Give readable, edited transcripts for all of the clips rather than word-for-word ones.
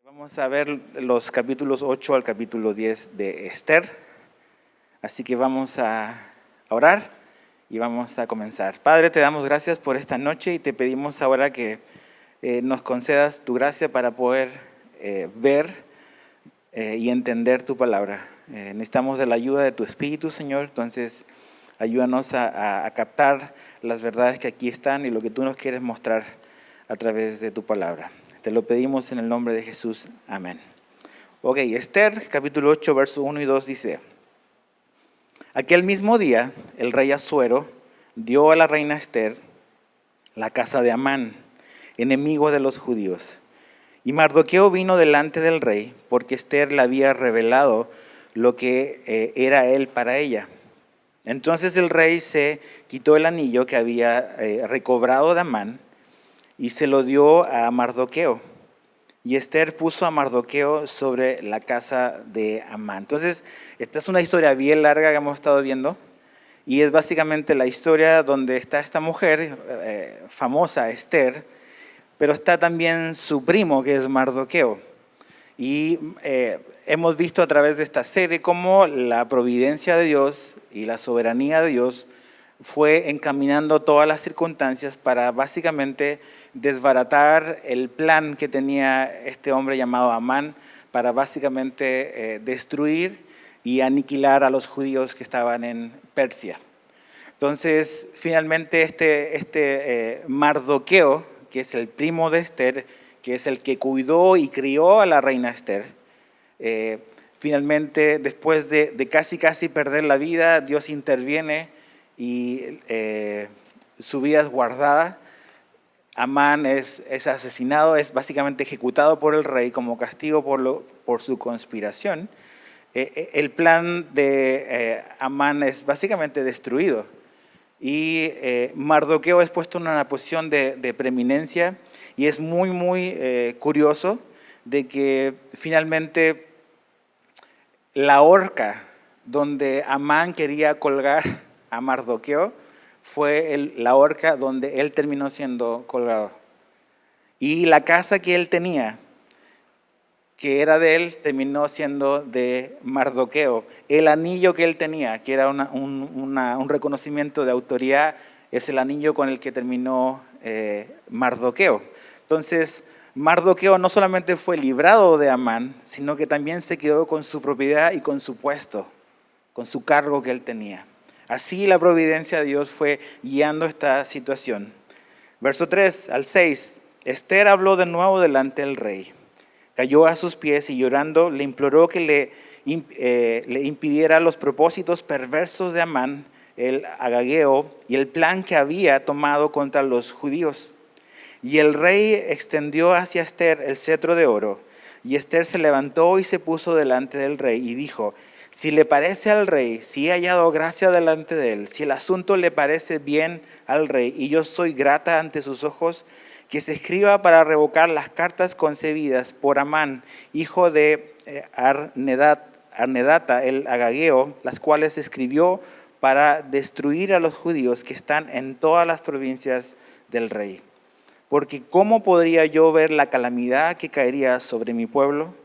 Vamos a ver los capítulos 8 al capítulo 10 de Esther. Así que vamos a orar y vamos a comenzar. Padre, te damos gracias por esta noche y te pedimos ahora que nos concedas tu gracia para poder ver y entender tu palabra. Necesitamos de la ayuda de tu Espíritu, Señor, entonces ayúdanos a captar las verdades que aquí están y lo que tú nos quieres mostrar a través de tu palabra. Te lo pedimos en el nombre de Jesús. Amén. Ok, Esther, capítulo 8, verso 1 y 2 dice: Aquel mismo día, el rey Asuero dio a la reina Esther la casa de Amán, enemigo de los judíos. Y Mardoqueo vino delante del rey, porque Esther le había revelado lo que era él para ella. Entonces el rey se quitó el anillo que había recobrado de Amán y se lo dio a Mardoqueo. Y Esther puso a Mardoqueo sobre la casa de Amán. Entonces, esta es una historia bien larga que hemos estado viendo. Y es básicamente la historia donde está esta mujer famosa, Esther, pero está también su primo, que es Mardoqueo. Y hemos visto a través de esta serie cómo la providencia de Dios y la soberanía de Dios fue encaminando todas las circunstancias para básicamente desbaratar el plan que tenía este hombre llamado Amán para básicamente destruir y aniquilar a los judíos que estaban en Persia. Entonces, finalmente este Mardoqueo, que es el primo de Esther, que es el que cuidó y crió a la reina Esther, finalmente, después de casi perder la vida, Dios interviene y su vida es guardada. Amán es asesinado, es básicamente ejecutado por el rey como castigo por su conspiración. El plan de Amán es básicamente destruido y Mardoqueo es puesto en una posición de preeminencia y es muy curioso de que finalmente la horca donde Amán quería colgar a Mardoqueo fue la horca donde él terminó siendo colgado. Y la casa que él tenía, que era de él, terminó siendo de Mardoqueo. El anillo que él tenía, que era un reconocimiento de autoridad, es el anillo con el que terminó Mardoqueo. Entonces, Mardoqueo no solamente fue librado de Amán, sino que también se quedó con su propiedad y con su puesto, con su cargo que él tenía. Así la providencia de Dios fue guiando esta situación. Verso 3 al 6, Esther habló de nuevo delante del rey. Cayó a sus pies y llorando le imploró que le impidiera los propósitos perversos de Amán, el agageo, y el plan que había tomado contra los judíos. Y el rey extendió hacia Esther el cetro de oro. Y Esther se levantó y se puso delante del rey y dijo: si le parece al rey, si he hallado gracia delante de él, si el asunto le parece bien al rey y yo soy grata ante sus ojos, que se escriba para revocar las cartas concebidas por Amán, hijo de Arnedata el agageo, las cuales escribió para destruir a los judíos que están en todas las provincias del rey. Porque ¿cómo podría yo ver la calamidad que caería sobre mi pueblo?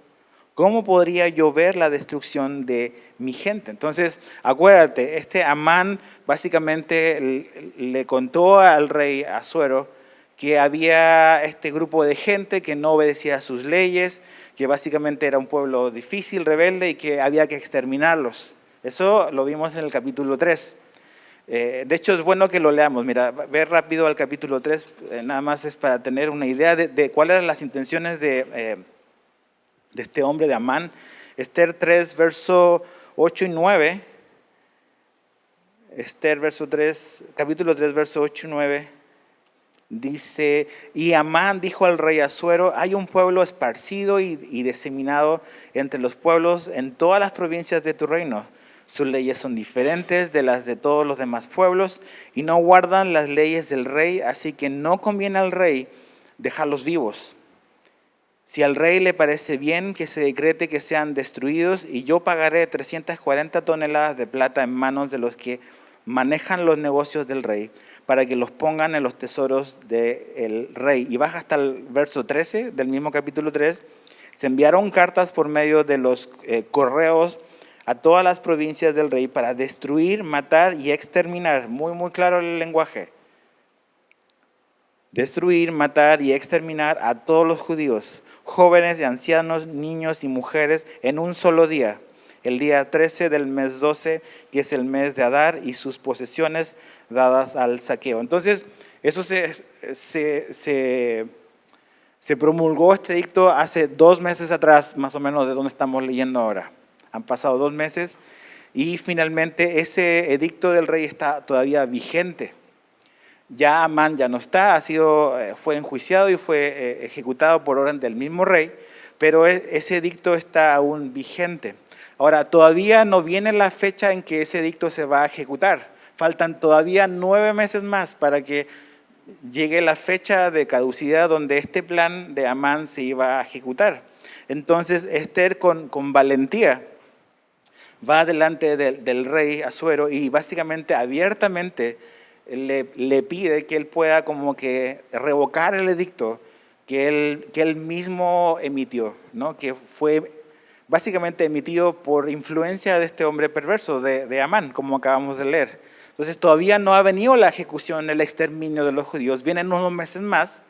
¿Cómo podría yo ver la destrucción de mi gente? Entonces, acuérdate, este Amán básicamente le contó al rey Asuero que había este grupo de gente que no obedecía a sus leyes, que básicamente era un pueblo difícil, rebelde y que había que exterminarlos. Eso lo vimos en el capítulo 3. De hecho, es bueno que lo leamos. Mira, ver rápido al capítulo 3, nada más es para tener una idea de cuáles eran las intenciones de este hombre de Amán. Esther 3, verso 8 y 9. Esther, capítulo 3, verso 8 y 9. Dice: y Amán dijo al rey Asuero: hay un pueblo esparcido y diseminado entre los pueblos en todas las provincias de tu reino. Sus leyes son diferentes de las de todos los demás pueblos y no guardan las leyes del rey, así que no conviene al rey dejarlos vivos. Si al rey le parece bien que se decrete que sean destruidos, y yo pagaré 340 toneladas de plata en manos de los que manejan los negocios del rey, para que los pongan en los tesoros del rey. Y baja hasta el verso 13 del mismo capítulo 3. Se enviaron cartas por medio de los correos a todas las provincias del rey para destruir, matar y exterminar. Muy, muy claro el lenguaje. Destruir, matar y exterminar a todos los judíos, jóvenes y ancianos, niños y mujeres, en un solo día, el día 13 del mes 12, que es el mes de Adar, y sus posesiones dadas al saqueo. Entonces, eso se promulgó este edicto hace 2 meses atrás, más o menos de donde estamos leyendo ahora. Han pasado 2 meses y finalmente ese edicto del rey está todavía vigente. Ya Amán ya no está, fue enjuiciado y fue ejecutado por orden del mismo rey, pero ese edicto está aún vigente. Ahora, todavía no viene la fecha en que ese edicto se va a ejecutar. Faltan todavía 9 meses más para que llegue la fecha de caducidad donde este plan de Amán se iba a ejecutar. Entonces, Esther con valentía va delante del rey Asuero y básicamente abiertamente le pide que él pueda como que revocar el edicto que él mismo emitió, ¿no? Que fue básicamente emitido por influencia de este hombre perverso, de Amán, como acabamos de leer. Entonces todavía no ha venido la ejecución, el exterminio de los judíos, vienen unos meses más,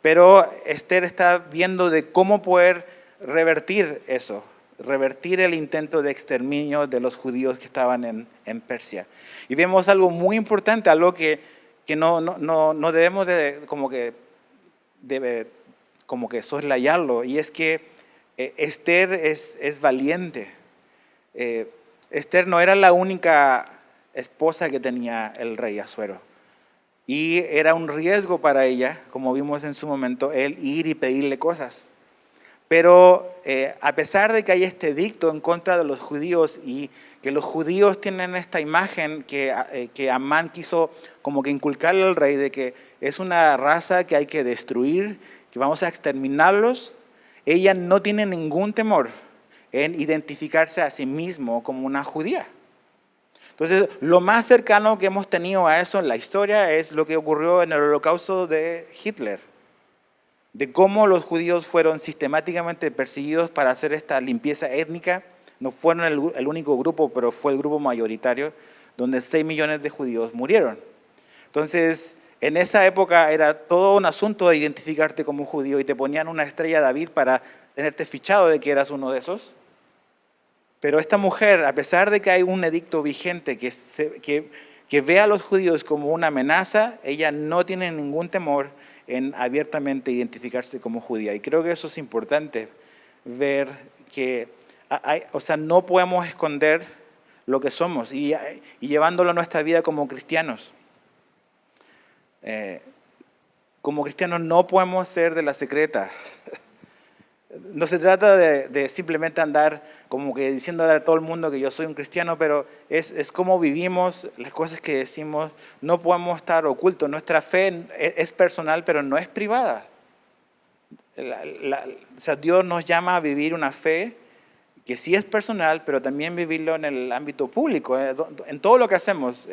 pero Esther está viendo de cómo poder revertir eso, revertir el intento de exterminio de los judíos que estaban en Persia. Y vemos algo muy importante, algo que no debemos de como que soslayarlo, y es que Esther es valiente. Esther no era la única esposa que tenía el rey Asuero, y era un riesgo para ella, como vimos en su momento, el ir y pedirle cosas. Pero a pesar de que hay este edicto en contra de los judíos y que los judíos tienen esta imagen que Amán quiso como que inculcarle al rey de que es una raza que hay que destruir, que vamos a exterminarlos, ella no tiene ningún temor en identificarse a sí mismo como una judía. Entonces, lo más cercano que hemos tenido a eso en la historia es lo que ocurrió en el Holocausto de Hitler, de cómo los judíos fueron sistemáticamente perseguidos para hacer esta limpieza étnica. No fueron el único grupo, pero fue el grupo mayoritario, donde 6 millones de judíos murieron. Entonces, en esa época era todo un asunto de identificarte como judío y te ponían una estrella David para tenerte fichado de que eras uno de esos. Pero esta mujer, a pesar de que hay un edicto vigente que ve a los judíos como una amenaza, ella no tiene ningún temor en abiertamente identificarse como judía. Y creo que eso es importante, ver que no podemos esconder lo que somos y llevándolo a nuestra vida como cristianos. Como cristianos no podemos ser de la secreta. No se trata de simplemente andar como que diciéndole a todo el mundo que yo soy un cristiano, pero es cómo vivimos, las cosas que decimos. No podemos estar ocultos. Nuestra fe es personal, pero no es privada. Dios nos llama a vivir una fe que sí es personal, pero también vivirlo en el ámbito público. En todo lo que hacemos,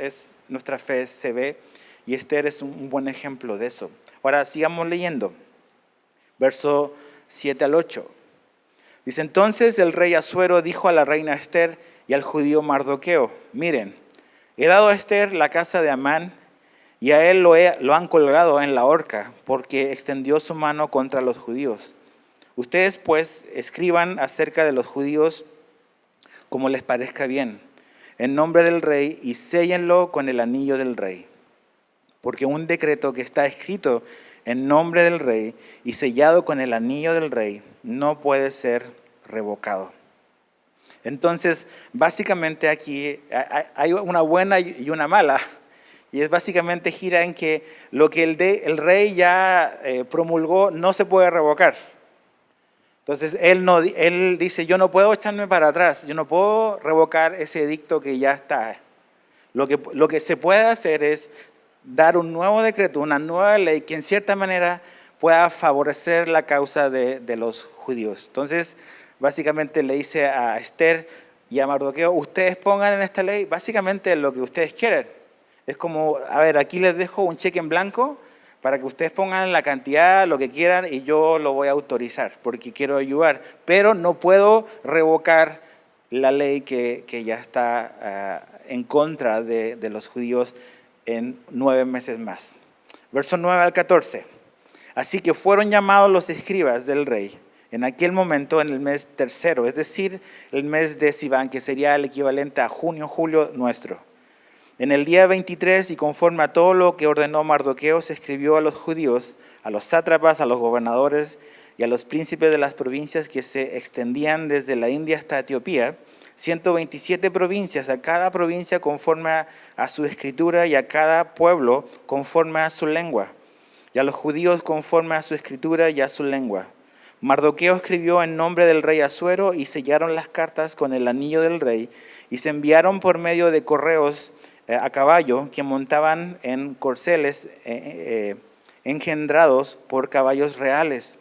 nuestra fe se ve, y Esther es un buen ejemplo de eso. Ahora sigamos leyendo. Verso 7 al 8. Dice, entonces el rey Asuero dijo a la reina Esther y al judío Mardoqueo, miren, he dado a Esther la casa de Amán y a él lo han colgado en la horca porque extendió su mano contra los judíos. Ustedes pues escriban acerca de los judíos como les parezca bien, en nombre del rey, y séllenlo con el anillo del rey. Porque un decreto que está escrito en nombre del rey y sellado con el anillo del rey no puede ser revocado. Entonces, básicamente aquí hay una buena y una mala. Y es básicamente gira en que lo que el rey ya promulgó no se puede revocar. Entonces, él dice, yo no puedo echarme para atrás, yo no puedo revocar ese edicto que ya está. Lo que se puede hacer es dar un nuevo decreto, una nueva ley que en cierta manera pueda favorecer la causa de los judíos. Entonces, básicamente le dice a Esther y a Mardoqueo, ustedes pongan en esta ley básicamente lo que ustedes quieren. Es como, a ver, aquí les dejo un cheque en blanco para que ustedes pongan la cantidad, lo que quieran, y yo lo voy a autorizar, porque quiero ayudar. Pero no puedo revocar la ley que ya está en contra de los judíos en 9 meses más. Verso 9 al 14. Así que fueron llamados los escribas del rey en aquel momento en el mes tercero, es decir, el mes de Sivan, que sería el equivalente a junio, julio nuestro. En el día 23, y conforme a todo lo que ordenó Mardoqueo, se escribió a los judíos, a los sátrapas, a los gobernadores y a los príncipes de las provincias que se extendían desde la India hasta Etiopía, 127 provincias, a cada provincia conforme a su escritura y a cada pueblo conforme a su lengua, y a los judíos conforme a su escritura y a su lengua. Mardoqueo escribió en nombre del rey Asuero y sellaron las cartas con el anillo del rey y se enviaron por medio de correos a caballo que montaban en corceles engendrados por caballos reales.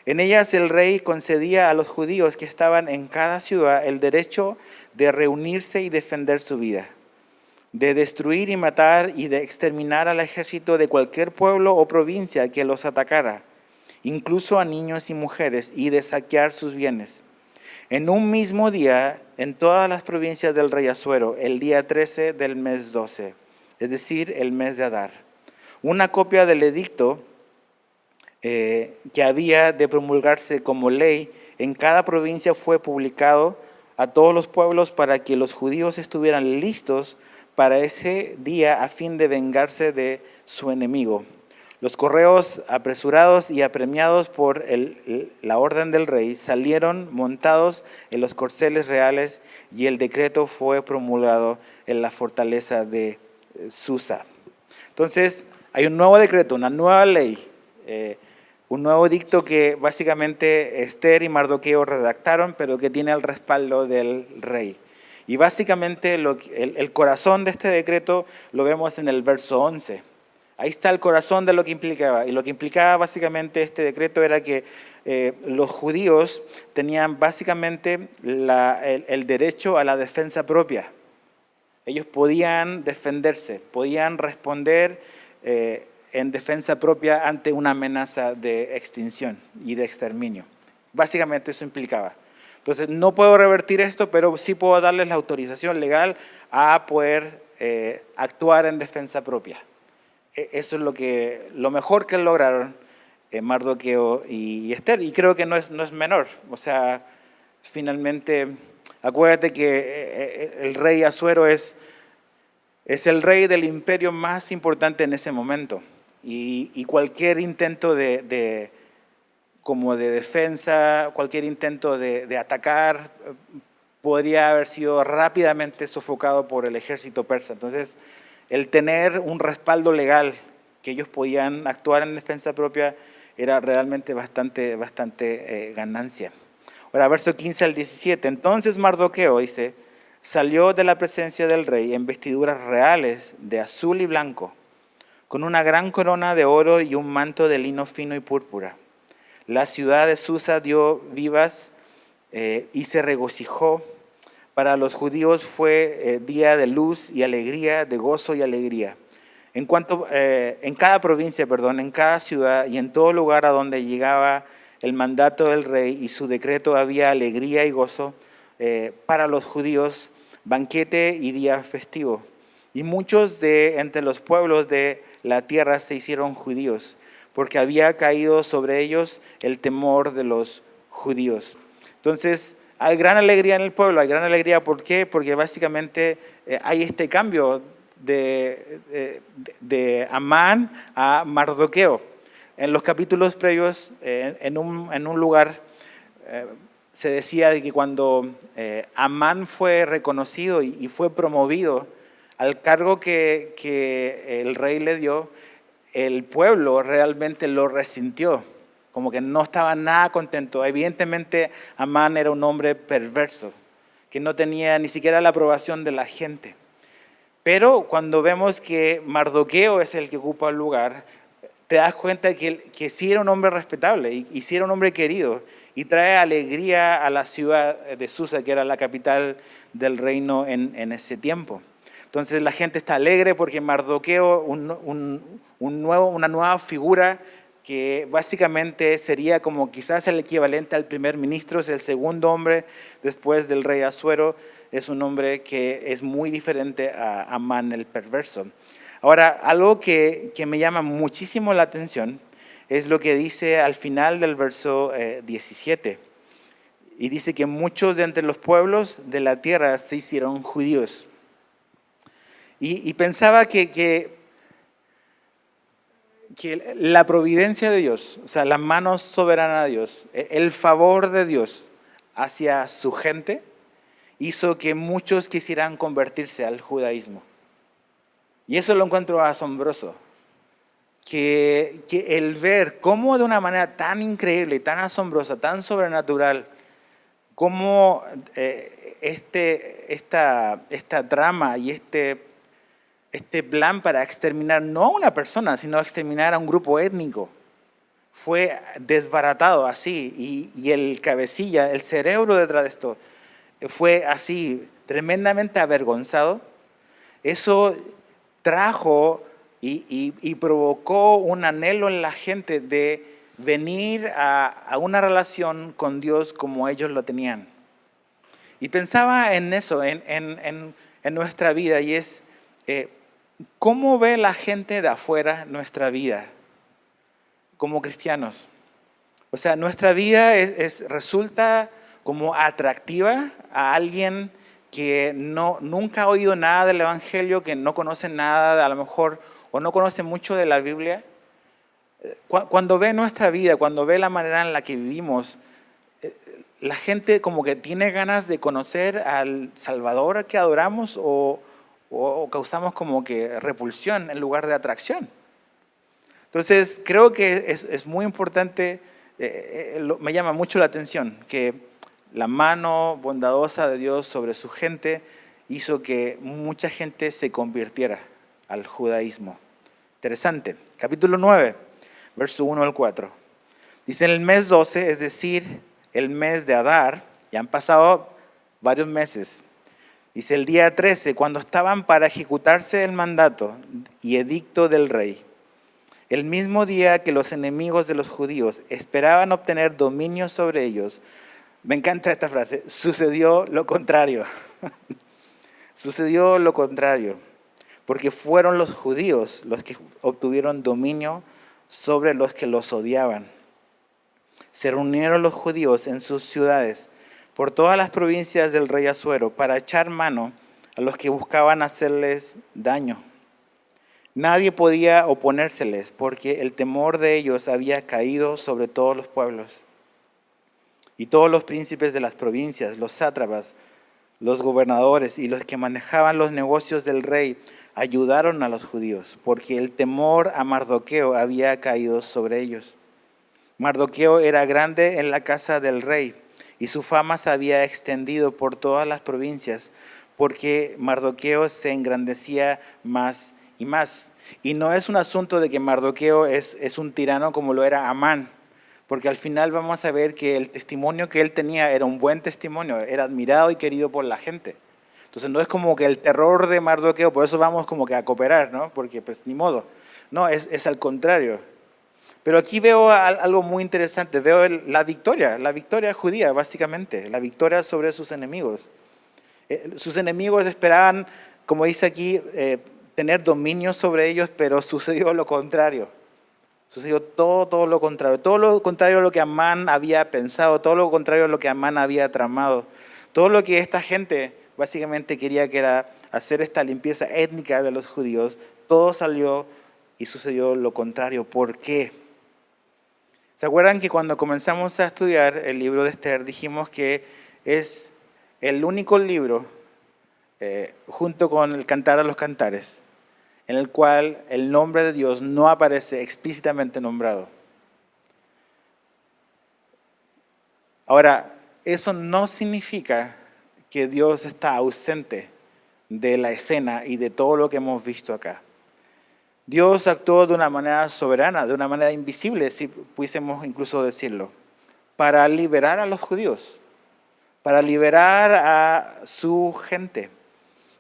En ellas el rey concedía a los judíos que estaban en cada ciudad el derecho de reunirse y defender su vida, de destruir y matar y de exterminar al ejército de cualquier pueblo o provincia que los atacara, incluso a niños y mujeres, y de saquear sus bienes. En un mismo día, en todas las provincias del rey Asuero, el día 13 del mes 12, es decir, el mes de Adar. Una copia del edicto que había de promulgarse como ley en cada provincia fue publicado a todos los pueblos para que los judíos estuvieran listos para ese día a fin de vengarse de su enemigo. Los correos apresurados y apremiados por la orden del rey salieron montados en los corceles reales y el decreto fue promulgado en la fortaleza de Susa. Entonces, hay un nuevo decreto, una nueva ley, un nuevo edicto que básicamente Esther y Mardoqueo redactaron, pero que tiene el respaldo del rey. Y básicamente el corazón de este decreto lo vemos en el verso 11. Ahí está el corazón de lo que implicaba. Y lo que implicaba básicamente este decreto era que los judíos tenían básicamente el derecho a la defensa propia. Ellos podían defenderse, podían responder en defensa propia ante una amenaza de extinción y de exterminio. Básicamente eso implicaba. Entonces, no puedo revertir esto, pero sí puedo darles la autorización legal a poder actuar en defensa propia. Eso es lo mejor que lograron Mardoqueo y Esther, y creo que no es menor. O sea, finalmente, acuérdate que el rey Asuero es el rey del imperio más importante en ese momento, y cualquier intento de defensa, cualquier intento de atacar, podría haber sido rápidamente sofocado por el ejército persa. Entonces, el tener un respaldo legal que ellos podían actuar en defensa propia era realmente bastante ganancia. Ahora, verso 15 al 17. Entonces Mardoqueo, dice, salió de la presencia del rey en vestiduras reales de azul y blanco, con una gran corona de oro y un manto de lino fino y púrpura. La ciudad de Susa dio vivas y se regocijó. Para los judíos fue día de luz y alegría, de gozo y alegría. En cada provincia, en cada ciudad y en todo lugar a donde llegaba el mandato del rey y su decreto había alegría y gozo para los judíos, banquete y día festivo. Y muchos de entre los pueblos de la tierra se hicieron judíos, porque había caído sobre ellos el temor de los judíos. Entonces, hay gran alegría en el pueblo, hay gran alegría. ¿Por qué? Porque básicamente hay este cambio de Amán a Mardoqueo. En los capítulos previos, en un lugar, se decía de que cuando Amán fue reconocido y fue promovido al cargo que el rey le dio, el pueblo realmente lo resintió. Como que no estaba nada contento. Evidentemente, Amán era un hombre perverso, que no tenía ni siquiera la aprobación de la gente. Pero cuando vemos que Mardoqueo es el que ocupa el lugar, te das cuenta que sí era un hombre respetable y sí era un hombre querido, y trae alegría a la ciudad de Susa, que era la capital del reino en ese tiempo. Entonces la gente está alegre porque Mardoqueo, una nueva figura que básicamente sería como quizás el equivalente al primer ministro, es el segundo hombre después del rey Asuero, es un hombre que es muy diferente a Amán el perverso. Ahora, algo que me llama muchísimo la atención es lo que dice al final del verso 17. Y dice que muchos de entre los pueblos de la tierra se hicieron judíos. Y pensaba que la providencia de Dios, o sea, la mano soberana de Dios, el favor de Dios hacia su gente, hizo que muchos quisieran convertirse al judaísmo. Y eso lo encuentro asombroso. Que el ver cómo de una manera tan increíble, tan asombrosa, tan sobrenatural, cómo esta trama y este plan para exterminar no a una persona, sino exterminar a un grupo étnico, fue desbaratado así. Y el cabecilla, el cerebro detrás de esto, fue así, tremendamente avergonzado. Eso trajo y provocó un anhelo en la gente de venir a una relación con Dios como ellos lo tenían. Y pensaba en eso, en nuestra vida, y es cómo ve la gente de afuera nuestra vida como cristianos. O sea, nuestra vida resulta como atractiva a alguien que nunca ha oído nada del Evangelio, que no conoce nada, a lo mejor, o no conoce mucho de la Biblia. Cuando ve nuestra vida, cuando ve la manera en la que vivimos, la gente como que tiene ganas de conocer al Salvador que adoramos o causamos como que repulsión en lugar de atracción. Entonces, creo que es muy importante, me llama mucho la atención que la mano bondadosa de Dios sobre su gente hizo que mucha gente se convirtiera al judaísmo. Interesante. Capítulo 9, verso 1 al 4. Dice, en el mes 12, es decir, el mes de Adar, ya han pasado varios meses. Dice, el día 13, cuando estaban para ejecutarse el mandato y edicto del rey, el mismo día que los enemigos de los judíos esperaban obtener dominio sobre ellos, me encanta esta frase, sucedió lo contrario. Sucedió lo contrario, porque fueron los judíos los que obtuvieron dominio sobre los que los odiaban. Se reunieron los judíos en sus ciudades por todas las provincias del rey Asuero para echar mano a los que buscaban hacerles daño. Nadie podía oponérseles porque el temor de ellos había caído sobre todos los pueblos. Y todos los príncipes de las provincias, los sátrapas, los gobernadores y los que manejaban los negocios del rey ayudaron a los judíos, porque el temor a Mardoqueo había caído sobre ellos. Mardoqueo era grande en la casa del rey, y su fama se había extendido por todas las provincias, porque Mardoqueo se engrandecía más y más. Y no es un asunto de que Mardoqueo es un tirano como lo era Amán, porque al final vamos a ver que el testimonio que él tenía era un buen testimonio, era admirado y querido por la gente. Entonces no es como que el terror de Mardoqueo, por eso vamos como que a cooperar, ¿no? Porque pues ni modo. No, es al contrario. Pero aquí veo algo muy interesante, veo la victoria judía básicamente, la victoria sobre sus enemigos. Sus enemigos esperaban, como dice aquí, tener dominio sobre ellos, pero sucedió lo contrario. Sucedió todo lo contrario a lo que Amán había pensado, todo lo contrario a lo que Amán había tramado. Todo lo que esta gente básicamente quería, que era hacer esta limpieza étnica de los judíos, todo salió y sucedió lo contrario. ¿Por qué? ¿Se acuerdan que cuando comenzamos a estudiar el libro de Esther dijimos que es el único libro, junto con el Cantar a los Cantares, en el cual el nombre de Dios no aparece explícitamente nombrado? Ahora, eso no significa que Dios está ausente de la escena y de todo lo que hemos visto acá. Dios actuó de una manera soberana, de una manera invisible, si pudiésemos incluso decirlo, para liberar a los judíos, para liberar a su gente.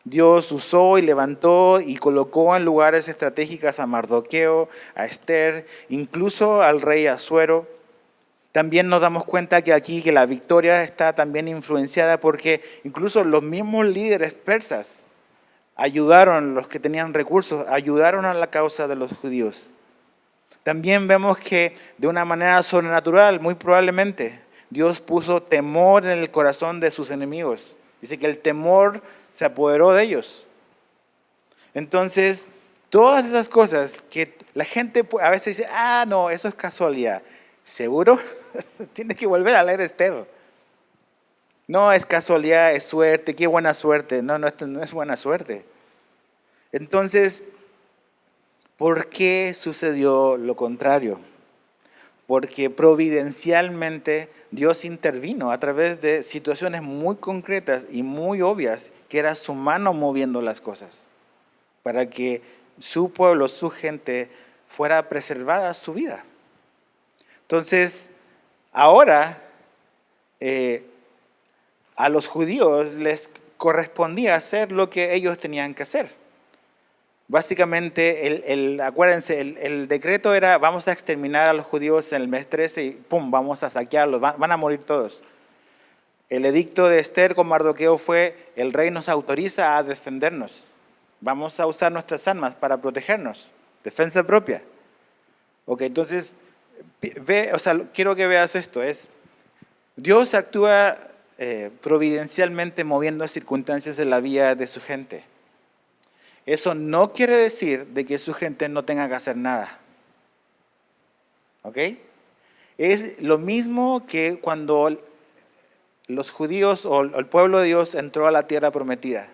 Dios usó y levantó y colocó en lugares estratégicos a Mardoqueo, a Esther, incluso al rey Asuero. También nos damos cuenta que aquí que la victoria está también influenciada porque incluso los mismos líderes persas ayudaron, los que tenían recursos, ayudaron a la causa de los judíos. También vemos que de una manera sobrenatural, muy probablemente, Dios puso temor en el corazón de sus enemigos. Dice que el temor se apoderó de ellos. Entonces, todas esas cosas que la gente a veces dice, no, eso es casualidad. ¿Seguro? Tienes que volver a leer Esther. No, es casualidad, es suerte, qué buena suerte. No, esto no es buena suerte. Entonces, ¿por qué sucedió lo contrario? Porque providencialmente Dios intervino a través de situaciones muy concretas y muy obvias, que era su mano moviendo las cosas, para que su pueblo, su gente, fuera preservada su vida. Entonces, ahora a los judíos les correspondía hacer lo que ellos tenían que hacer. Básicamente, acuérdense, el decreto era, vamos a exterminar a los judíos en el mes 13 y ¡pum!, vamos a saquearlos, van a morir todos. El edicto de Esther con Mardoqueo fue, el rey nos autoriza a defendernos. Vamos a usar nuestras armas para protegernos, defensa propia. Ok, entonces, quiero que veas esto, Dios actúa providencialmente moviendo circunstancias en la vida de su gente. Eso no quiere decir de que su gente no tenga que hacer nada. ¿Ok? Es lo mismo que cuando los judíos o el pueblo de Dios entró a la tierra prometida.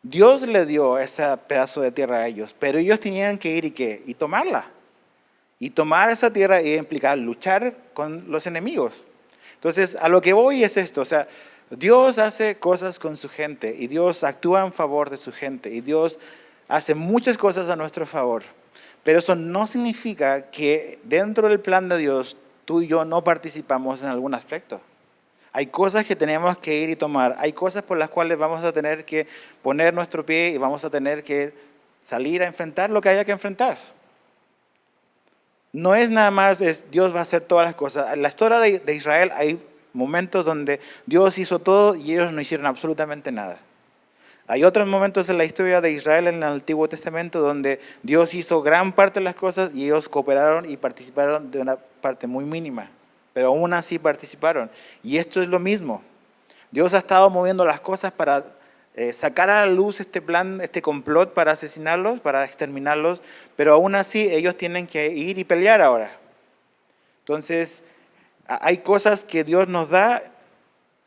Dios le dio ese pedazo de tierra a ellos, pero ellos tenían que ir y tomarla. Y tomar esa tierra iba a implicar luchar con los enemigos. Entonces, a lo que voy es esto, Dios hace cosas con su gente y Dios actúa en favor de su gente y Dios hace muchas cosas a nuestro favor. Pero eso no significa que dentro del plan de Dios tú y yo no participamos en algún aspecto. Hay cosas que tenemos que ir y tomar. Hay cosas por las cuales vamos a tener que poner nuestro pie y vamos a tener que salir a enfrentar lo que haya que enfrentar. No es nada más, Dios va a hacer todas las cosas. En la historia de Israel hay momentos donde Dios hizo todo y ellos no hicieron absolutamente nada. Hay otros momentos en la historia de Israel en el Antiguo Testamento donde Dios hizo gran parte de las cosas y ellos cooperaron y participaron de una parte muy mínima, pero aún así participaron. Y esto es lo mismo. Dios ha estado moviendo las cosas para sacar a la luz este plan, este complot para asesinarlos, para exterminarlos, pero aún así ellos tienen que ir y pelear ahora. Entonces, hay cosas que Dios nos da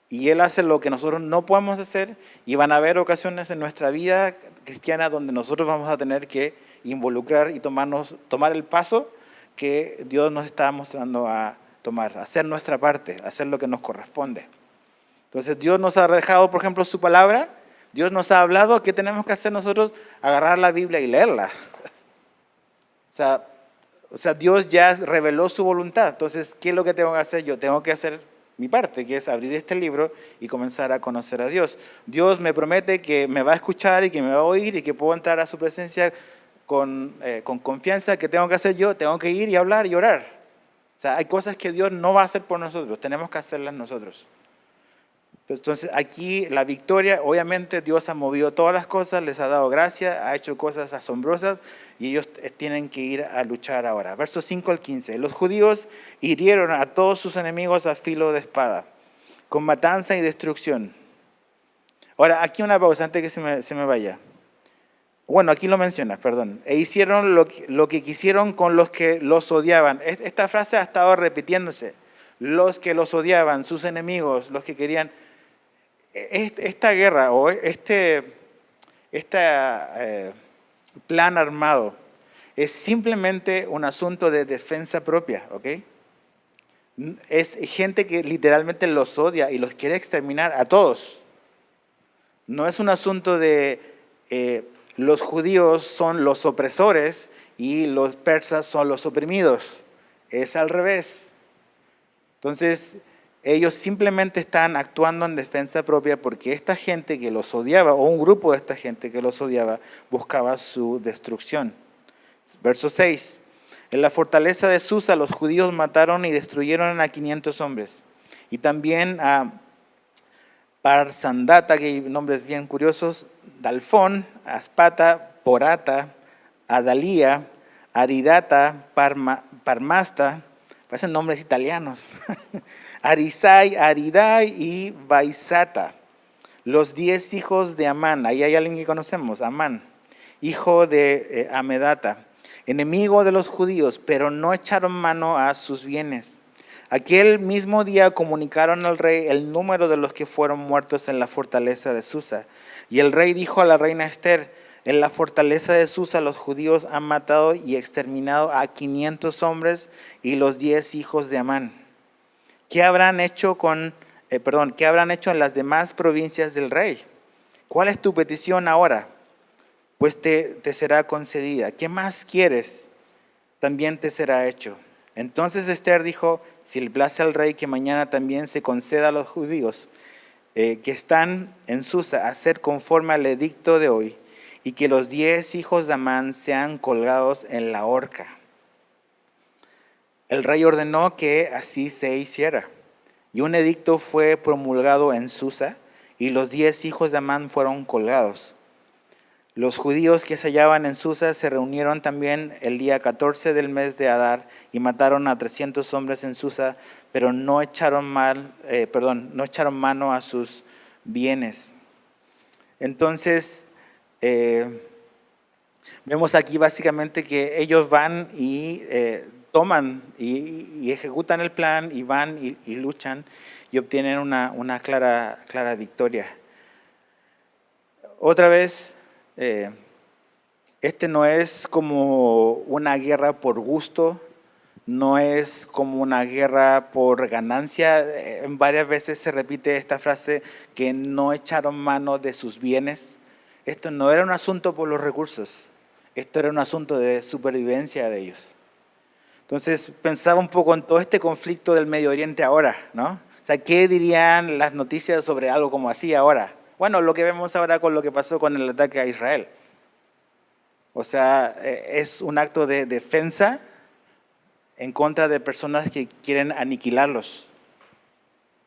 y Él hace lo que nosotros no podemos hacer, y van a haber ocasiones en nuestra vida cristiana donde nosotros vamos a tener que involucrar y tomar el paso que Dios nos está mostrando a tomar, hacer nuestra parte, hacer lo que nos corresponde. Entonces Dios nos ha dejado, por ejemplo, su palabra, Dios nos ha hablado, ¿qué tenemos que hacer nosotros? Agarrar la Biblia y leerla. O sea, Dios ya reveló su voluntad, entonces, ¿qué es lo que tengo que hacer? Yo tengo que hacer mi parte, que es abrir este libro y comenzar a conocer a Dios. Dios me promete que me va a escuchar y que me va a oír y que puedo entrar a su presencia con confianza. ¿Qué tengo que hacer yo? Tengo que ir y hablar y orar. O sea, hay cosas que Dios no va a hacer por nosotros, tenemos que hacerlas nosotros. Entonces aquí la victoria, obviamente Dios ha movido todas las cosas, les ha dado gracia, ha hecho cosas asombrosas y ellos tienen que ir a luchar ahora. Versos 5 al 15. Los judíos hirieron a todos sus enemigos a filo de espada, con matanza y destrucción. Ahora, aquí una pausa antes que se me vaya. Bueno, aquí lo menciona, perdón. E hicieron lo que quisieron con los que los odiaban. Esta frase ha estado repitiéndose. Los que los odiaban, sus enemigos, los que querían. Esta guerra o este plan armado es simplemente un asunto de defensa propia, ¿ok? Es gente que literalmente los odia y los quiere exterminar a todos. No es un asunto de los judíos son los opresores y los persas son los oprimidos. Es al revés. Entonces, ellos simplemente están actuando en defensa propia porque esta gente que los odiaba, o un grupo de esta gente que los odiaba, buscaba su destrucción. Verso 6. En la fortaleza de Susa los judíos mataron y destruyeron a 500 hombres. Y también a Parsandata, que hay nombres bien curiosos, Dalfón, Aspata, Porata, Adalía, Aridata, Parmasta, parecen nombres italianos, Arisai, Aridai y Baisata, los 10 hijos de Amán. Ahí hay alguien que conocemos, Amán, hijo de Amedata, enemigo de los judíos, pero no echaron mano a sus bienes. Aquel mismo día comunicaron al rey el número de los que fueron muertos en la fortaleza de Susa. Y el rey dijo a la reina Esther: en la fortaleza de Susa los judíos han matado y exterminado a 500 hombres y los 10 hijos de Amán. ¿Qué habrán hecho en las demás provincias del rey? ¿Cuál es tu petición ahora? Pues te será concedida. ¿Qué más quieres? También te será hecho. Entonces Esther dijo: si le place al rey que mañana también se conceda a los judíos que están en Susa hacer conforme al edicto de hoy, y que los 10 hijos de Amán sean colgados en la horca. El rey ordenó que así se hiciera, y un edicto fue promulgado en Susa, y los 10 hijos de Amán fueron colgados. Los judíos que se hallaban en Susa se reunieron también el día 14 del mes de Adar y mataron a 300 hombres en Susa, pero no echaron mano a sus bienes. Entonces, vemos aquí básicamente que ellos van y toman y ejecutan el plan y van y luchan y obtienen una clara victoria. Otra vez, este no es como una guerra por gusto, no es como una guerra por ganancia. Varias veces se repite esta frase, que no echaron mano de sus bienes. Esto no era un asunto por los recursos, esto era un asunto de supervivencia de ellos. Entonces pensaba un poco en todo este conflicto del Medio Oriente ahora, ¿no? O sea, ¿qué dirían las noticias sobre algo como así ahora? Bueno, lo que vemos ahora con lo que pasó con el ataque a Israel. O sea, es un acto de defensa en contra de personas que quieren aniquilarlos.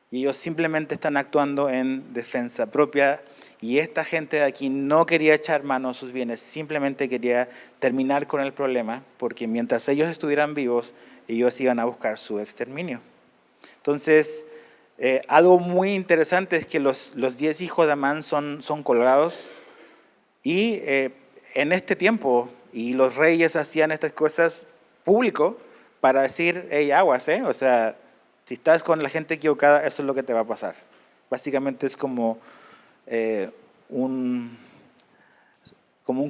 Y ellos simplemente están actuando en defensa propia. Y esta gente de aquí no quería echar mano a sus bienes, simplemente quería terminar con el problema, porque mientras ellos estuvieran vivos, ellos iban a buscar su exterminio. Entonces, algo muy interesante es que los 10 hijos de Amán son colgados, y en este tiempo, y los reyes hacían estas cosas público para decir: hey, aguas, o sea, si estás con la gente equivocada, eso es lo que te va a pasar. Básicamente es como un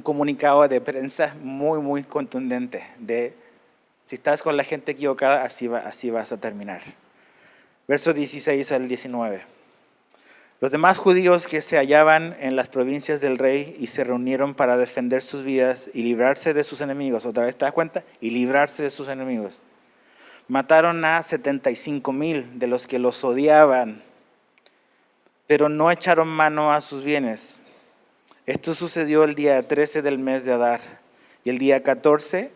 comunicado de prensa muy contundente de: si estás con la gente equivocada, así vas a terminar. Versos 16 al 19. Los demás judíos que se hallaban en las provincias del rey y se reunieron para defender sus vidas y librarse de sus enemigos. Otra vez, ¿te das cuenta? Y librarse de sus enemigos. Mataron a 75,000 de los que los odiaban, pero no echaron mano a sus bienes. Esto sucedió el día 13 del mes de Adar, y el día 14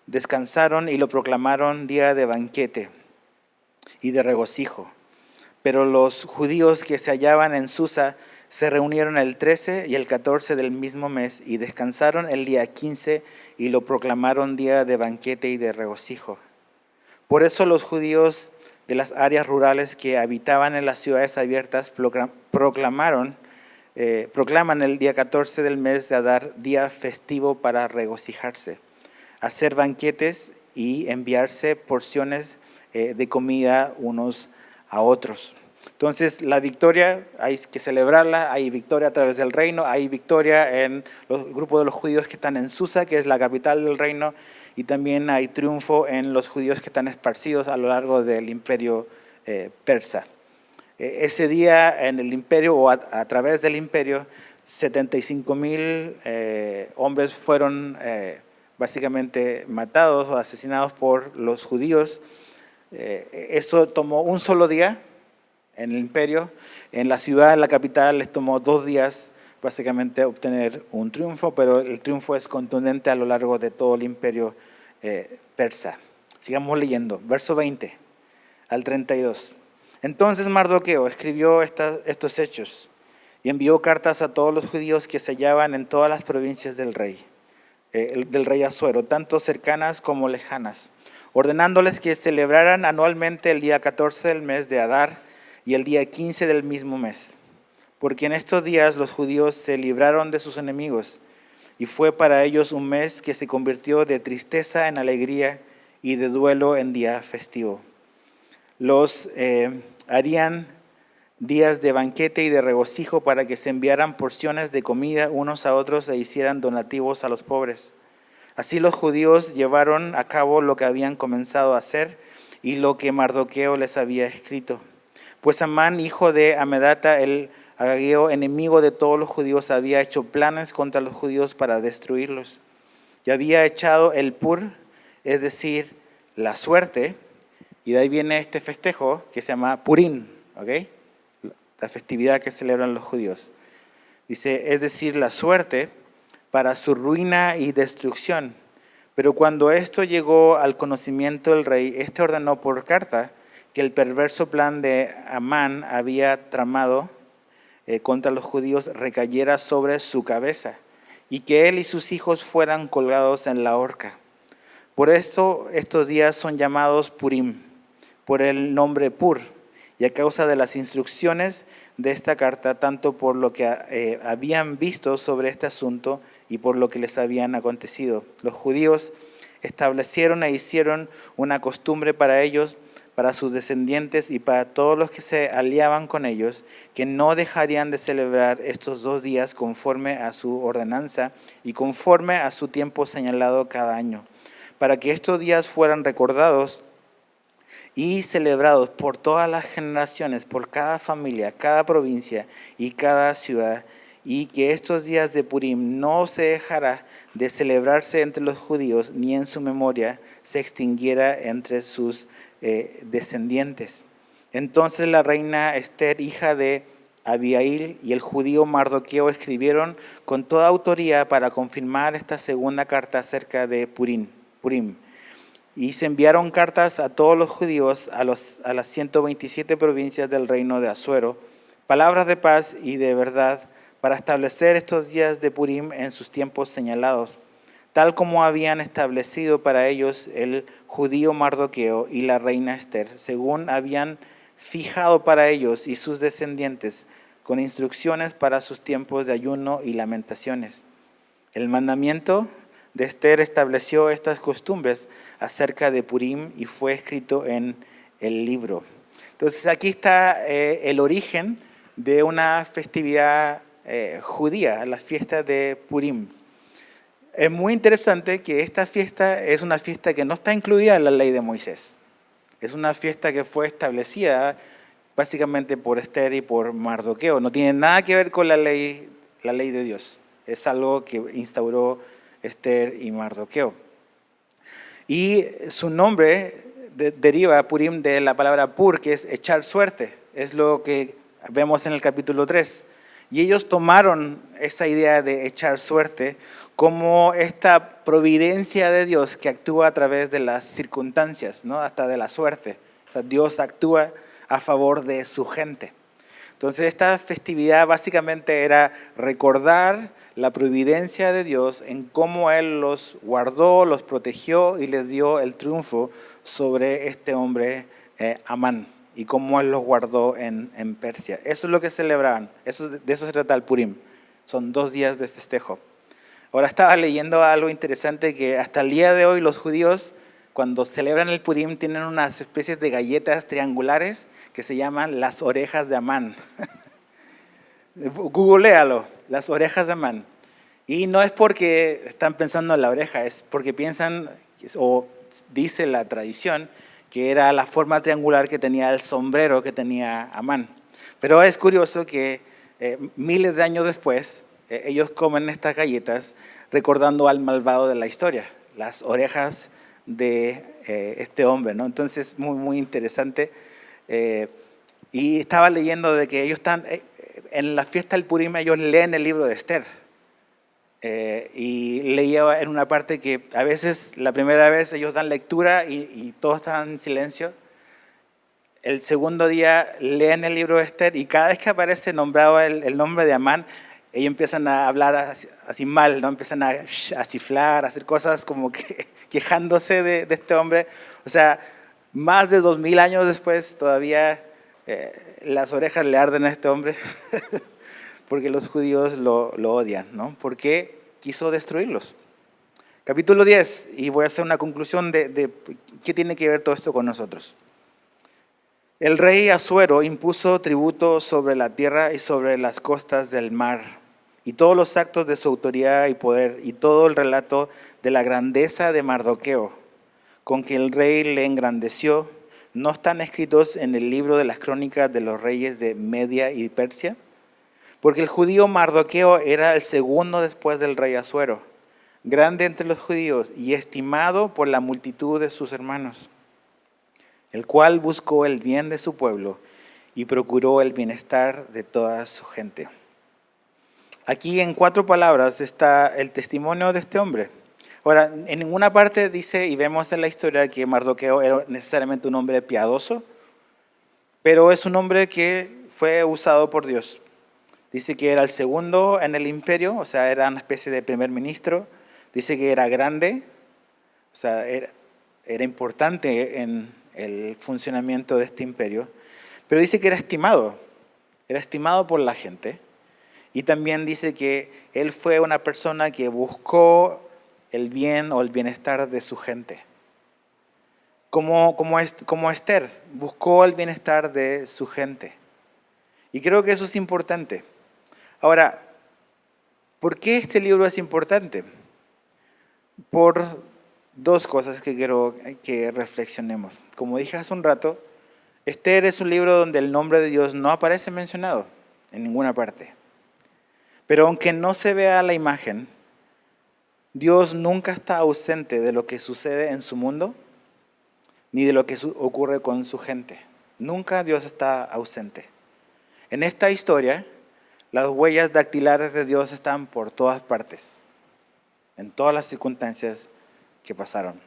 descansaron y lo proclamaron día de banquete y de regocijo. Pero los judíos que se hallaban en Susa se reunieron el 13 y el 14 del mismo mes y descansaron el día 15 y lo proclamaron día de banquete y de regocijo. Por eso los judíos de las áreas rurales que habitaban en las ciudades abiertas proclaman el día 14 del mes de Adar día festivo para regocijarse, hacer banquetes y enviarse porciones de comida unos a otros. Entonces, la victoria hay que celebrarla. Hay victoria a través del reino, hay victoria en los grupos de los judíos que están en Susa, que es la capital del reino, y también hay triunfo en los judíos que están esparcidos a lo largo del imperio persa. Ese día en el imperio, o a través del imperio, 75,000 hombres fueron básicamente matados o asesinados por los judíos. Eso tomó un solo día, en el imperio. En la ciudad, en la capital, les tomó 2 días básicamente obtener un triunfo, pero el triunfo es contundente a lo largo de todo el imperio persa. Sigamos leyendo, verso 20 al 32. Entonces Mardoqueo escribió estos hechos y envió cartas a todos los judíos que se hallaban en todas las provincias del rey Asuero, tanto cercanas como lejanas, ordenándoles que celebraran anualmente el día 14 del mes de Adar y el día 15 del mismo mes, porque en estos días los judíos se libraron de sus enemigos, y fue para ellos un mes que se convirtió de tristeza en alegría y de duelo en día festivo. Los harían días de banquete y de regocijo para que se enviaran porciones de comida unos a otros e hicieran donativos a los pobres. Así los judíos llevaron a cabo lo que habían comenzado a hacer y lo que Mardoqueo les había escrito. Pues Amán, hijo de Amedata, el agageo, enemigo de todos los judíos, había hecho planes contra los judíos para destruirlos. Y había echado el pur, es decir, la suerte, y de ahí viene este festejo que se llama Purim, ¿ok? La festividad que celebran los judíos. Dice, es decir, la suerte para su ruina y destrucción. Pero cuando esto llegó al conocimiento del rey, este ordenó por carta que el perverso plan de Amán había tramado contra los judíos recayera sobre su cabeza y que él y sus hijos fueran colgados en la horca. Por esto estos días son llamados Purim, por el nombre Pur, y a causa de las instrucciones de esta carta, tanto por lo que habían visto sobre este asunto y por lo que les habían acontecido. Los judíos establecieron e hicieron una costumbre para ellos, para sus descendientes y para todos los que se aliaban con ellos, que no dejarían de celebrar estos 2 días conforme a su ordenanza y conforme a su tiempo señalado cada año, para que estos días fueran recordados y celebrados por todas las generaciones, por cada familia, cada provincia y cada ciudad, y que estos días de Purim no se dejara de celebrarse entre los judíos, ni en su memoria se extinguiera entre sus descendientes. Entonces la reina Esther, hija de Abihail, y el judío Mardoqueo escribieron con toda autoría para confirmar esta segunda carta acerca de Purim. Y se enviaron cartas a todos los judíos, a las 127 provincias del reino de Asuero, palabras de paz y de verdad, para establecer estos días de Purim en sus tiempos señalados, tal como habían establecido para ellos el judío Mardoqueo y la reina Esther, según habían fijado para ellos y sus descendientes, con instrucciones para sus tiempos de ayuno y lamentaciones. El mandamiento de Esther estableció estas costumbres acerca de Purim y fue escrito en el libro. Entonces aquí está el origen de una festividad judía, la fiesta de Purim. Es muy interesante que esta fiesta es una fiesta que no está incluida en la ley de Moisés. Es una fiesta que fue establecida básicamente por Esther y por Mardoqueo. No tiene nada que ver con la ley de Dios. Es algo que instauró Esther y Mardoqueo. Y su nombre deriva, Purim, de la palabra pur, que es echar suerte. Es lo que vemos en el capítulo 3. Y ellos tomaron esa idea de echar suerte como esta providencia de Dios que actúa a través de las circunstancias, ¿no? Hasta de la suerte. O sea, Dios actúa a favor de su gente. Entonces esta festividad básicamente era recordar la providencia de Dios en cómo Él los guardó, los protegió y les dio el triunfo sobre este hombre Amán, y cómo Él los guardó en Persia. Eso es lo que celebraban, de eso se trata el Purim. Son 2 días de festejo. Ahora estaba leyendo algo interesante, que hasta el día de hoy los judíos, cuando celebran el Purim, tienen unas especies de galletas triangulares que se llaman las orejas de Amán. Googlealo, las orejas de Amán. Y no es porque están pensando en la oreja, es porque piensan, o dice la tradición, que era la forma triangular que tenía el sombrero que tenía Amán. Pero es curioso que miles de años después, ellos comen estas galletas recordando al malvado de la historia, las orejas de este hombre, ¿no? Entonces, muy, muy interesante. Y estaba leyendo de que ellos están, en la fiesta del Purim, ellos leen el libro de Esther. Y leía en una parte que a veces, la primera vez ellos dan lectura y todos están en silencio. El segundo día leen el libro de Esther y cada vez que aparece nombrado el nombre de Amán, ellos empiezan a hablar así mal, ¿no? Empiezan a chiflar, a hacer cosas como que quejándose de este hombre. O sea, más de 2000 años después todavía las orejas le arden a este hombre porque los judíos lo odian, ¿no? Porque quiso destruirlos. Capítulo 10, y voy a hacer una conclusión de qué tiene que ver todo esto con nosotros. El rey Asuero impuso tributo sobre la tierra y sobre las costas del mar, y todos los actos de su autoridad y poder, y todo el relato de la grandeza de Mardoqueo, con que el rey le engrandeció, ¿no están escritos en el libro de las crónicas de los reyes de Media y Persia? Porque el judío Mardoqueo era el segundo después del rey Asuero, grande entre los judíos y estimado por la multitud de sus hermanos, el cual buscó el bien de su pueblo y procuró el bienestar de toda su gente. Aquí en 4 palabras está el testimonio de este hombre. Ahora, en ninguna parte dice, y vemos en la historia, que Mardoqueo era necesariamente un hombre piadoso, pero es un hombre que fue usado por Dios. Dice que era el segundo en el imperio, o sea, era una especie de primer ministro. Dice que era grande, o sea, era importante en el funcionamiento de este imperio, pero dice que era estimado por la gente. Y también dice que él fue una persona que buscó el bien o el bienestar de su gente. Como Esther, buscó el bienestar de su gente. Y creo que eso es importante. Ahora, ¿por qué este libro es importante? Por 2 cosas que quiero que reflexionemos. Como dije hace un rato, Esther es un libro donde el nombre de Dios no aparece mencionado en ninguna parte. Pero aunque no se vea la imagen, Dios nunca está ausente de lo que sucede en su mundo, ni de lo que ocurre con su gente. Nunca Dios está ausente. En esta historia, las huellas dactilares de Dios están por todas partes, en todas las circunstancias que pasaron.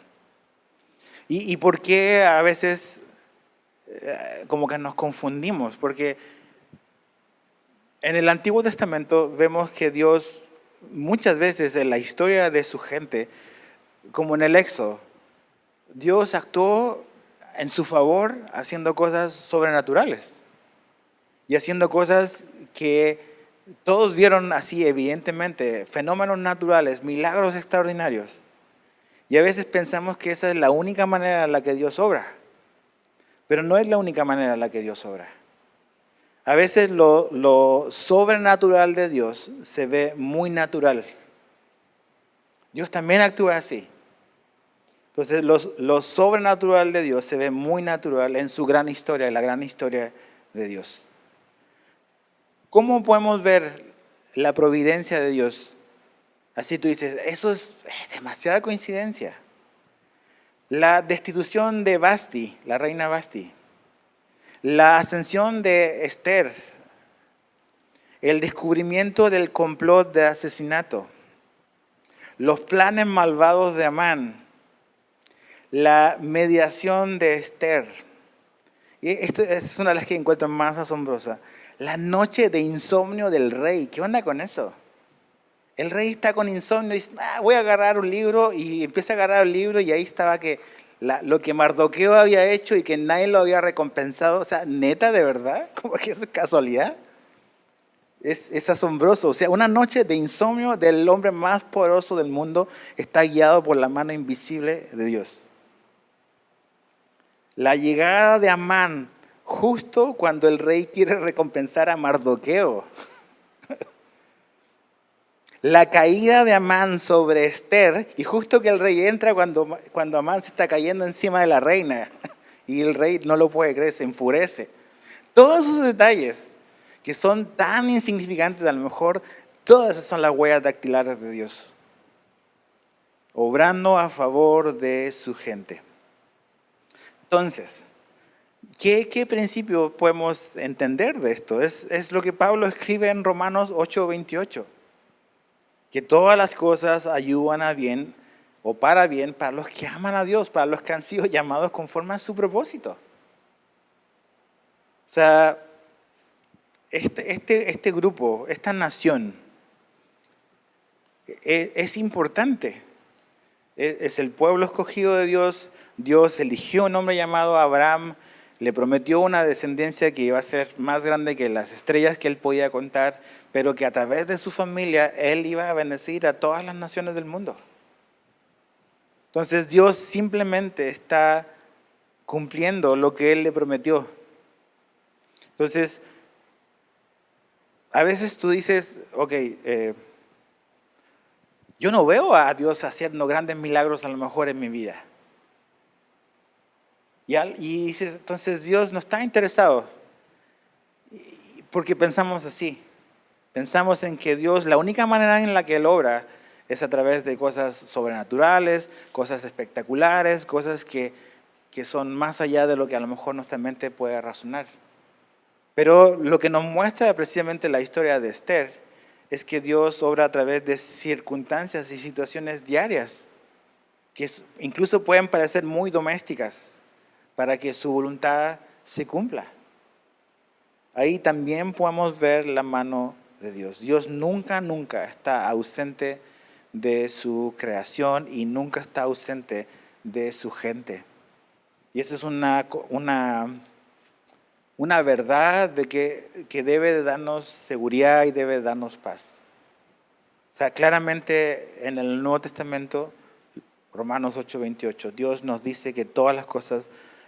¿Y por qué a veces como que nos confundimos? Porque en el Antiguo Testamento vemos que Dios muchas veces en la historia de su gente, como en el Éxodo, Dios actuó en su favor haciendo cosas sobrenaturales y haciendo cosas que todos vieron así evidentemente, fenómenos naturales, milagros extraordinarios. Y a veces pensamos que esa es la única manera en la que Dios obra, pero no es la única manera en la que Dios obra. A veces lo sobrenatural de Dios se ve muy natural. Dios también actúa así. Entonces, lo sobrenatural de Dios se ve muy natural en su gran historia, en la gran historia de Dios. ¿Cómo podemos ver la providencia de Dios? Así tú dices, eso es demasiada coincidencia. La destitución de Vasti, la reina Vasti, la ascensión de Esther, el descubrimiento del complot de asesinato, los planes malvados de Amán, la mediación de Esther. Y esto es una de las que encuentro más asombrosa. La noche de insomnio del rey. ¿Qué onda con eso? El rey está con insomnio y dice, voy a agarrar un libro, y empieza a agarrar el libro y ahí estaba que lo que Mardoqueo había hecho y que nadie lo había recompensado. O sea, neta, de verdad, como que eso es casualidad. Es asombroso. O sea, una noche de insomnio del hombre más poderoso del mundo está guiado por la mano invisible de Dios. La llegada de Amán justo cuando el rey quiere recompensar a Mardoqueo. La caída de Amán sobre Esther, y justo que el rey entra cuando Amán se está cayendo encima de la reina y el rey no lo puede creer, se enfurece. Todos esos detalles que son tan insignificantes, a lo mejor todas esas son las huellas dactilares de Dios, obrando a favor de su gente. Entonces, ¿Qué principio podemos entender de esto? Es lo que Pablo escribe en Romanos 8:28, que todas las cosas ayudan a bien o para bien para los que aman a Dios, para los que han sido llamados conforme a su propósito. O sea, este grupo, esta nación, es importante. Es el pueblo escogido de Dios. Dios eligió un hombre llamado Abraham, le prometió una descendencia que iba a ser más grande que las estrellas que él podía contar, pero que a través de su familia él iba a bendecir a todas las naciones del mundo. Entonces Dios simplemente está cumpliendo lo que él le prometió. Entonces, a veces tú dices, ok, yo no veo a Dios haciendo grandes milagros a lo mejor en mi vida. Y dices, entonces Dios no está interesado. Porque pensamos así. Pensamos en que Dios, la única manera en la que Él obra es a través de cosas sobrenaturales, cosas espectaculares, cosas que son más allá de lo que a lo mejor nuestra mente puede razonar. Pero lo que nos muestra precisamente la historia de Esther es que Dios obra a través de circunstancias y situaciones diarias que incluso pueden parecer muy domésticas para que su voluntad se cumpla. Ahí también podemos ver la mano de Dios. Dios nunca está ausente de su creación y nunca está ausente de su gente. Y esa es una verdad de que debe de darnos seguridad y debe de darnos paz. O sea, claramente en el Nuevo Testamento, Romanos 8:28, Dios nos dice que todas las cosas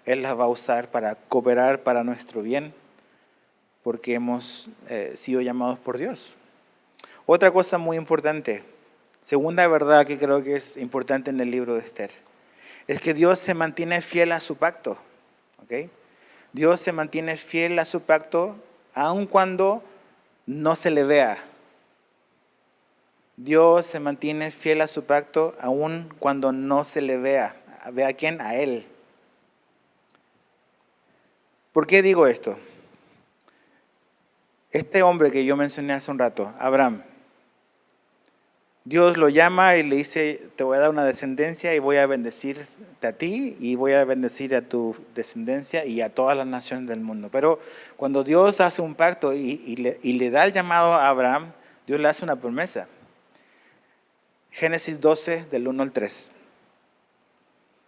Él las va a usar para cooperar para nuestro bien, porque hemos sido llamados por Dios. Otra cosa muy importante, segunda verdad que creo que es importante en el libro de Esther, es que Dios se mantiene fiel a su pacto. ¿Okay? Dios se mantiene fiel a su pacto aun cuando no se le vea. Dios se mantiene fiel a su pacto aun cuando no se le vea. ¿Ve a quién? A Él. ¿Por qué digo esto? Este hombre que yo mencioné hace un rato, Abraham, Dios lo llama y le dice, te voy a dar una descendencia y voy a bendecirte a ti y voy a bendecir a tu descendencia y a todas las naciones del mundo. Pero cuando Dios hace un pacto y le da el llamado a Abraham, Dios le hace una promesa. Génesis 12, del 1 al 3.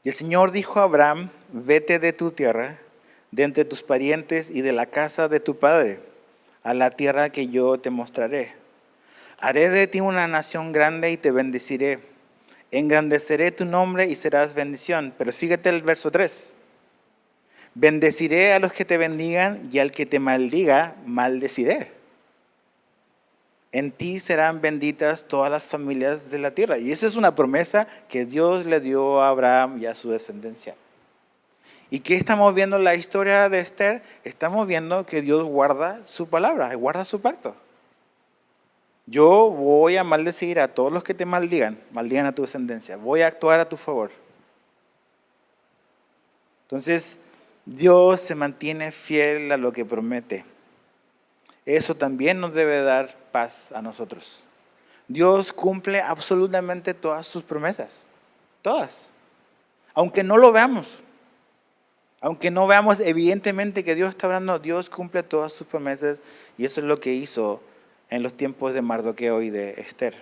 Y el Señor dijo a Abraham, vete de tu tierra, de entre tus parientes y de la casa de tu padre, a la tierra que yo te mostraré. Haré de ti una nación grande y te bendeciré. Engrandeceré tu nombre y serás bendición. Pero fíjate el verso 3. Bendeciré a los que te bendigan y al que te maldiga, maldeciré. En ti serán benditas todas las familias de la tierra. Y esa es una promesa que Dios le dio a Abraham y a su descendencia. ¿Y qué estamos viendo en la historia de Esther? Estamos viendo que Dios guarda su palabra, guarda su pacto. Yo voy a maldecir a todos los que te maldigan a tu descendencia. Voy a actuar a tu favor. Entonces, Dios se mantiene fiel a lo que promete. Eso también nos debe dar paz a nosotros. Dios cumple absolutamente todas sus promesas. Todas. Aunque no lo veamos. Aunque no veamos evidentemente que Dios está hablando, Dios cumple todas sus promesas. Y eso es lo que hizo en los tiempos de Mardoqueo y de Esther.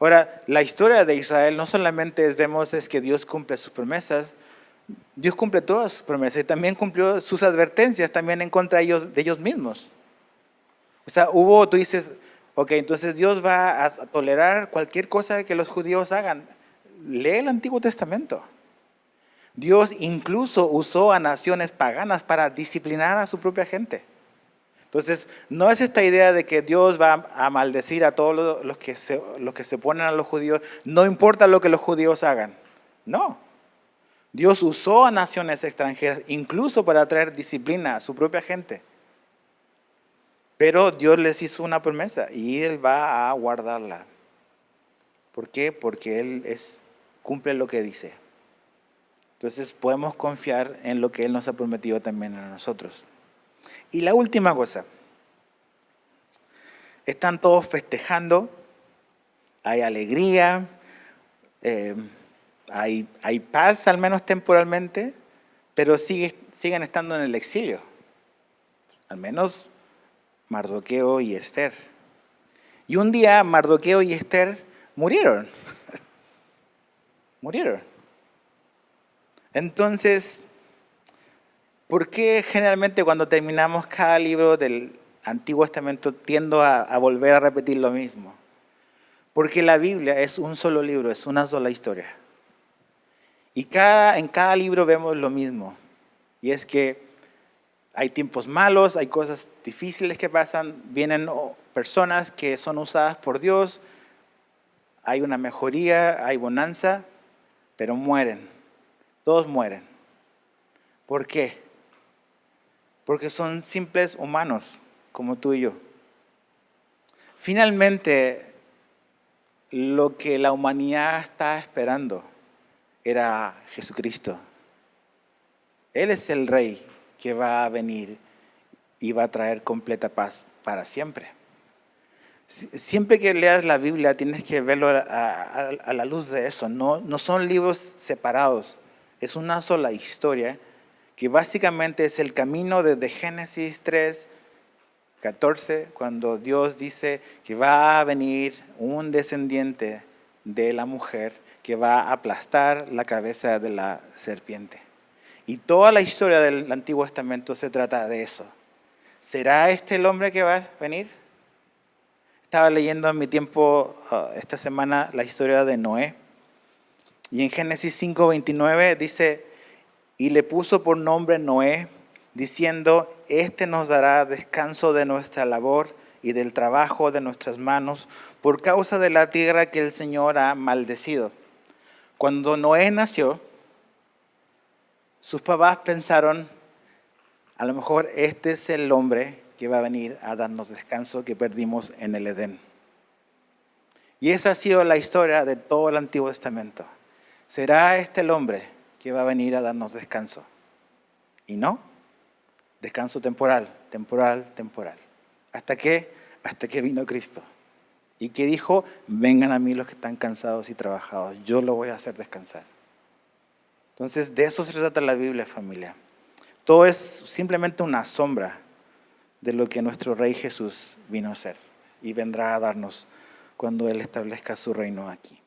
Ahora, la historia de Israel no solamente vemos que Dios cumple sus promesas, Dios cumple todas sus promesas y también cumplió sus advertencias también en contra de ellos mismos. O sea, tú dices, ok, entonces Dios va a tolerar cualquier cosa que los judíos hagan. Lee el Antiguo Testamento. Dios incluso usó a naciones paganas para disciplinar a su propia gente. Entonces, no es esta idea de que Dios va a maldecir a todos los que se oponen a los judíos, no importa lo que los judíos hagan. No. Dios usó a naciones extranjeras incluso para traer disciplina a su propia gente. Pero Dios les hizo una promesa y Él va a guardarla. ¿Por qué? Porque Él cumple lo que dice. Entonces podemos confiar en lo que Él nos ha prometido también a nosotros. Y la última cosa, están todos festejando, hay alegría, hay paz al menos temporalmente, pero siguen estando en el exilio, al menos Mardoqueo y Esther. Y un día Mardoqueo y Esther murieron. Murieron. Entonces, ¿por qué generalmente cuando terminamos cada libro del Antiguo Testamento tiendo a volver a repetir lo mismo? Porque la Biblia es un solo libro, es una sola historia. Y en cada libro vemos lo mismo. Y es que hay tiempos malos, hay cosas difíciles que pasan, vienen personas que son usadas por Dios, hay una mejoría, hay bonanza, pero mueren. Todos mueren. ¿Por qué? Porque son simples humanos, como tú y yo. Finalmente, lo que la humanidad estaba esperando era Jesucristo. Él es el Rey que va a venir y va a traer completa paz para siempre. Siempre que leas la Biblia tienes que verlo a la luz de eso. No son libros separados, es una sola historia que básicamente es el camino desde Génesis 3:14, cuando Dios dice que va a venir un descendiente de la mujer que va a aplastar la cabeza de la serpiente. Y toda la historia del Antiguo Testamento se trata de eso. ¿Será este el hombre que va a venir? Estaba leyendo en mi tiempo esta semana la historia de Noé. Y en Génesis 5:29 dice, y le puso por nombre Noé, diciendo, este nos dará descanso de nuestra labor y del trabajo de nuestras manos por causa de la tierra que el Señor ha maldecido. Cuando Noé nació, sus papás pensaron, a lo mejor este es el hombre que va a venir a darnos descanso que perdimos en el Edén. Y esa ha sido la historia de todo el Antiguo Testamento. ¿Será este el hombre que va a venir a darnos descanso? Y no, descanso temporal. ¿Hasta qué? Hasta que vino Cristo. Y que dijo, vengan a mí los que están cansados y trabajados, yo lo voy a hacer descansar. Entonces, de eso se trata la Biblia, familia. Todo es simplemente una sombra de lo que nuestro Rey Jesús vino a hacer y vendrá a darnos cuando Él establezca su reino aquí.